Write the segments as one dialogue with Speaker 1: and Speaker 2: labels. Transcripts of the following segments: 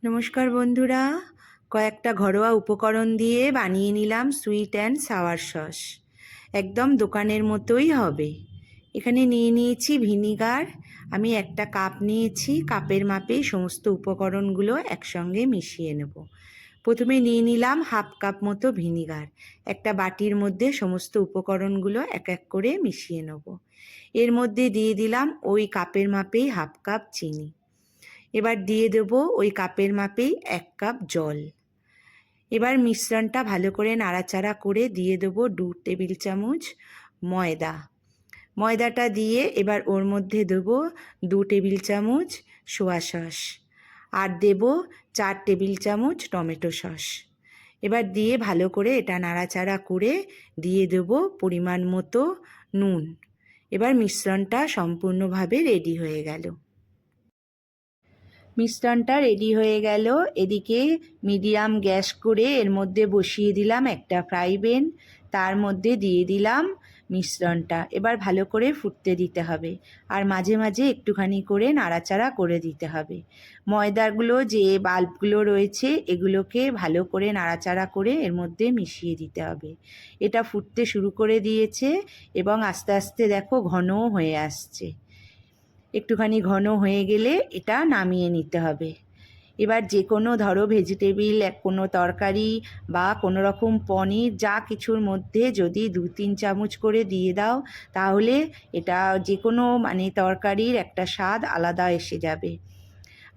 Speaker 1: নমস্কার বন্ধুরা, কয়েকটা ঘরোয়া উপকরণ দিয়ে বানিয়ে নিলাম সুইট অ্যান্ড সাওয়ার সস। একদম দোকানের মতোই হবে। এখানে নিয়ে নিয়েছি ভিনিগার। আমি একটা কাপ নিয়েছি, কাপের মাপেই সমস্ত উপকরণগুলো একসঙ্গে মিশিয়ে নেব। প্রথমে নিয়ে নিলাম হাফ কাপ মতো ভিনিগার। একটা বাটির মধ্যে সমস্ত উপকরণগুলো এক এক করে মিশিয়ে নেব। এর মধ্যে দিয়ে দিলাম ওই কাপের মাপেই হাফ কাপ চিনি। এবার দিয়ে দেব ওই কাপের মাপেই 1 কাপ জল। এবার মিশ্রণটা ভালো করে নাড়াচাড়া করে দিয়ে দেব 2 টেবিল চামচ ময়দা। ময়দাটা দিয়ে এবার ওর মধ্যে দেব 2 টেবিল চামচ সোয়া সস আর দেব 4 টেবিল চামচ টমেটো সস। এবার দিয়ে ভালো করে এটা নাড়াচাড়া করে দিয়ে দেব পরিমাণ মতো নুন। এবার মিশ্রণটা সম্পূর্ণভাবে রেডি হয়ে গেল। মিশ্রণটা রেডি হয়ে গেল। এদিকে মিডিয়াম গ্যাস করে এর মধ্যে বসিয়ে দিলাম একটা ফ্রাই প্যান। তার মধ্যে দিয়ে দিলাম মিশ্রণটা। এবার ভালো করে ফুটতে দিতে হবে আর মাঝে মাঝে একটুখানি করে নাড়াচাড়া করে দিতে হবে। ময়দাগুলো যে বাল্বগুলো রয়েছে এগুলোকে ভালো করে নাড়াচাড়া করে এর মধ্যে মিশিয়ে দিতে হবে। এটা ফুটতে শুরু করে দিয়েছে এবং আস্তে আস্তে দেখো ঘনও হয়ে আসছে। একটুখানি ঘন হয়ে গেলে এটা নামিয়ে নিতে হবে। এবার যে কোনো ধরো ভেজিটেবিল কোনো তরকারি বা কোনো রকম পনির যা কিছুর মধ্যে যদি 2-3 চামচ করে দিয়ে দাও তাহলে এটা যে কোনো তরকারির একটা স্বাদ আলাদা এসে যাবে।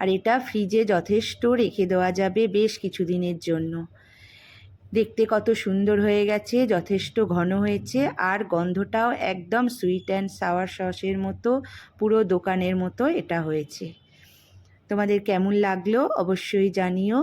Speaker 1: আর এটা ফ্রিজে যথেষ্ট রেখে দেওয়া যাবে বেশ কিছুদিনের জন্য। দেখতে কত সুন্দর হয়ে গেছে, যথেষ্ট ঘন হয়েছে আর গন্ধটাও একদম সুইট অ্যান্ড সাওয়ার সসের মতো, পুরো দোকানের মতো এটা হয়েছে। তোমাদের কেমন লাগলো অবশ্যই জানিও।